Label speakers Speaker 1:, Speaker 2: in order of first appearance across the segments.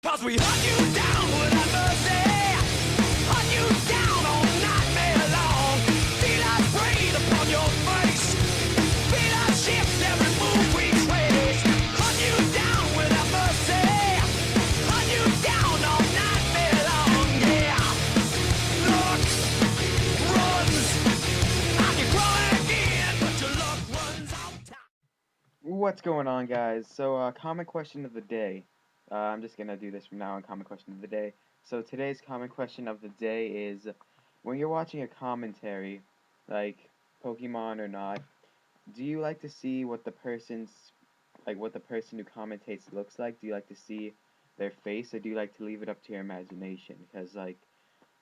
Speaker 1: Cause we hunt you down without mercy. Hunt you down all nightmare long. Feel us breathe upon your face. Feel us shift every move we trace. Hunt you down without mercy. Hunt you down all nightmare long. Yeah. Looks, runs. I can crawl again, but your luck runs out.
Speaker 2: What's going on, guys? So, common question of the day. I'm just gonna do this from now on, common question of the day. So today's common question of the day is, when you're watching a commentary, like Pokemon or not, do you like to see what the what the person who commentates looks like? Do you like to see their face, or do you like to leave it up to your imagination? Because, like,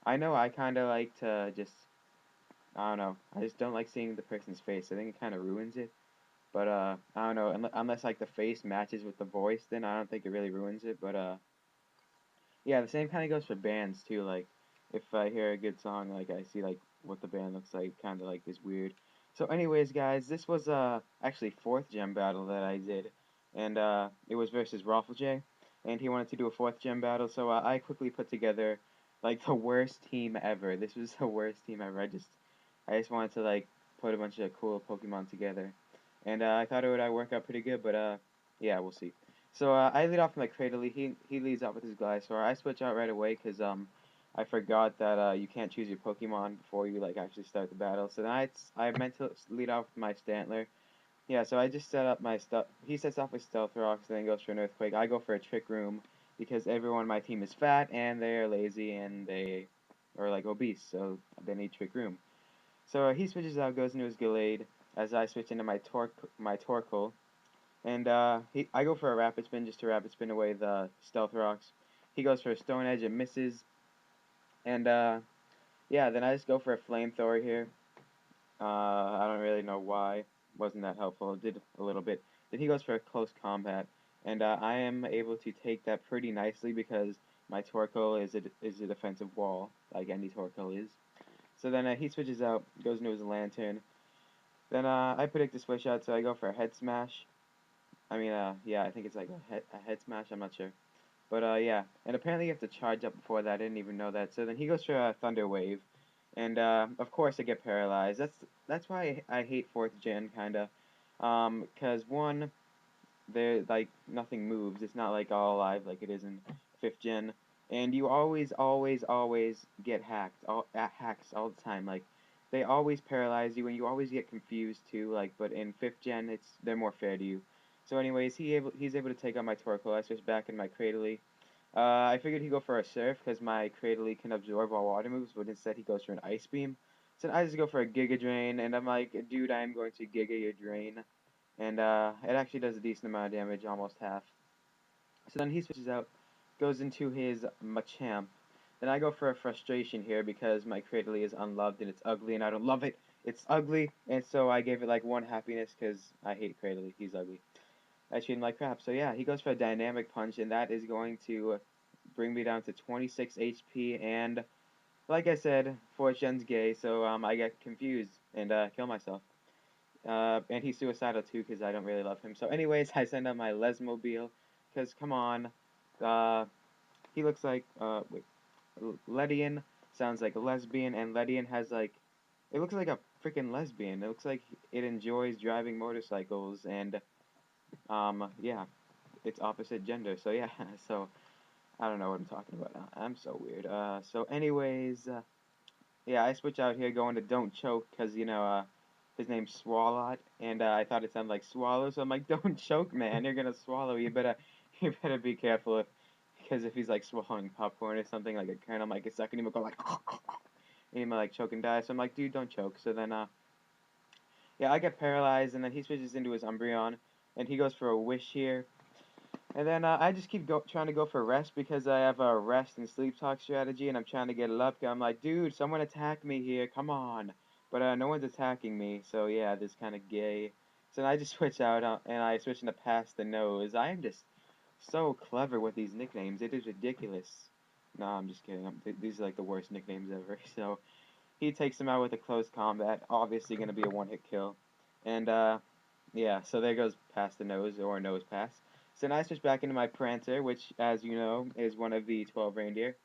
Speaker 2: I know I kind of like to just, I don't know, I just don't like seeing the person's face. I think it kind of ruins it. But I don't know, unless like the face matches with the voice, then I don't think it really ruins it. But yeah, the same kind of goes for bands too. Like, if I hear a good song, like I see like what the band looks like, kind of like is weird. So, anyways, guys, this was actually fourth gem battle that I did, and it was versus r0fljay, and he wanted to do a fourth gem battle. So I quickly put together like the worst team ever. This was the worst team ever. I just wanted to like put a bunch of cool Pokemon together. And I thought it would work out pretty good, but yeah, we'll see. So I lead off with my Cradily. He leads off with his Glysaur. I switch out right away because I forgot that you can't choose your Pokemon before you like actually start the battle. So then I meant to lead off with my Stantler. Yeah, so I just set up my stuff. He sets off with Stealth Rocks, then goes for an Earthquake. I go for a Trick Room because everyone on my team is fat and they're lazy and they are like obese, so they need Trick Room. So he switches out, goes into his Gallade, as I switch into my Torkoal, and I go for a Rapid Spin just to Rapid Spin away the Stealth Rocks. He goes for a Stone Edge, it misses, and yeah, then I just go for a Flamethrower here. I don't really know why, wasn't that helpful, it did a little bit. Then he goes for a Close Combat, and I am able to take that pretty nicely because my Torkoal is a defensive wall, like any Torkoal is. So then he switches out, goes into his Lantern. Then I predict a switch out, so I go for a Head Smash. I mean, yeah, I think it's like a head smash, I'm not sure. But yeah, and apparently you have to charge up before that, I didn't even know that. So then he goes for a Thunder Wave. And of course I get paralyzed. That's why I hate 4th gen, kinda. 'Cause one, there like nothing moves. It's not like all alive like it is in 5th gen. And you always get hacks all the time. Like, they always paralyze you, and you always get confused too. Like, but in 5th gen, they're more fair to you. So, anyways, he's able to take out my Torkoal. I switch back in my Cradily. I figured he'd go for a Surf because my Cradily can absorb all water moves, but instead he goes for an Ice Beam. So I just go for a Giga Drain, and I'm like, dude, I'm going to Giga your Drain. And it actually does a decent amount of damage, almost half. So then he switches out, goes into his Machamp. Then I go for a Frustration here because my Cradily is unloved and it's ugly and I don't love it. It's ugly, and so I gave it like 1 happiness because I hate Cradily. He's ugly. I treat him like crap. So yeah, he goes for a Dynamic Punch, and that is going to bring me down to 26 HP. And like I said, 4th gen's gay, so I get confused and kill myself. And he's suicidal too because I don't really love him. So anyways, I send out my Lesmobile because come on, he looks like wait, Ledian sounds like a lesbian, and Ledian has like, it looks like a freaking lesbian. It looks like it enjoys driving motorcycles, and yeah, it's opposite gender. So yeah, so I don't know what I'm talking about now. I'm so weird. So anyways, yeah, I switch out here going to Don't Choke because, his name's Swalot, and I thought it sounded like swallow, so I'm like, don't choke, man, you're gonna swallow. You better be careful because if he's like swallowing popcorn or something like a kernel, might get stuck and he might go like, and he might like choke and die. So I'm like, dude, don't choke. So then, yeah, I get paralyzed, and then he switches into his Umbreon, and he goes for a Wish here. And then I just keep trying to go for rest because I have a rest and sleep talk strategy, and I'm trying to get it up. I'm like, dude, someone attack me here, come on. But no one's attacking me, so yeah, this kind of gay. So then I just switch out, and I switch into Pass the Nose. I am just so clever with these nicknames. It is ridiculous. No, I'm just kidding. These are like the worst nicknames ever. So he takes him out with a close combat. Obviously going to be a one-hit kill. And yeah, so there goes Pass the Nose, or Nose Pass. So now I switch back into my Prancer, which, as you know, is one of the 12 reindeer.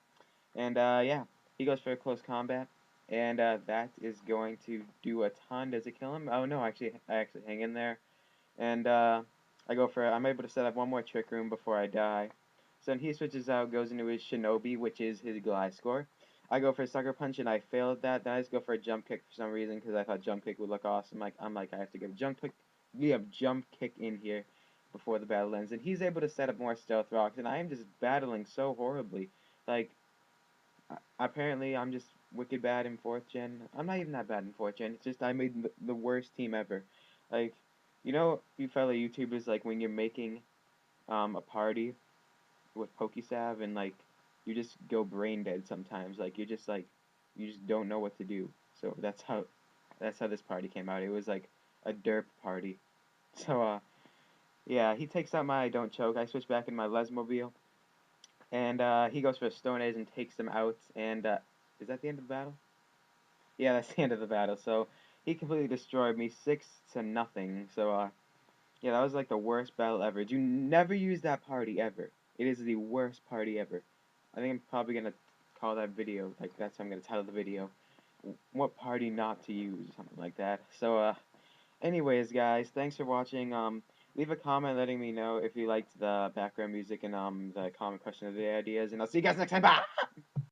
Speaker 2: And yeah, he goes for a close combat, and that is going to do a ton. Does it kill him? Oh no, I actually hang in there, and I go for. I'm able to set up one more trick room before I die. So then he switches out, goes into his Shinobi, which is his Glide score. I go for a sucker punch and I failed that. Then I just go for a jump kick for some reason because I thought jump kick would look awesome. I have to get a jump kick. We have jump kick in here before the battle ends, and he's able to set up more stealth rocks, and I am just battling so horribly. Like apparently, I'm just wicked bad in 4th gen. I'm not even that bad in 4th gen. It's just I made the worst team ever. Like, you know, you fellow YouTubers, like when you're making a party with Pokesav and like you just go brain dead sometimes. Like you just don't know what to do. So that's how this party came out. It was like a derp party. So yeah, he takes out my don't choke. I switch back in my Lesmobile. And he goes for a Stone Edge and takes them out. And is that the end of the battle? Yeah, that's the end of the battle. So he completely destroyed me, 6-0. So yeah, that was like the worst battle ever. You never use that party ever. It is the worst party ever. I think I'm probably gonna call that video like that's how I'm gonna title the video. What party not to use, something like that. So anyways, guys, thanks for watching. Leave a comment letting me know if you liked the background music and the comment question of the ideas, and I'll see you guys next time. Bye.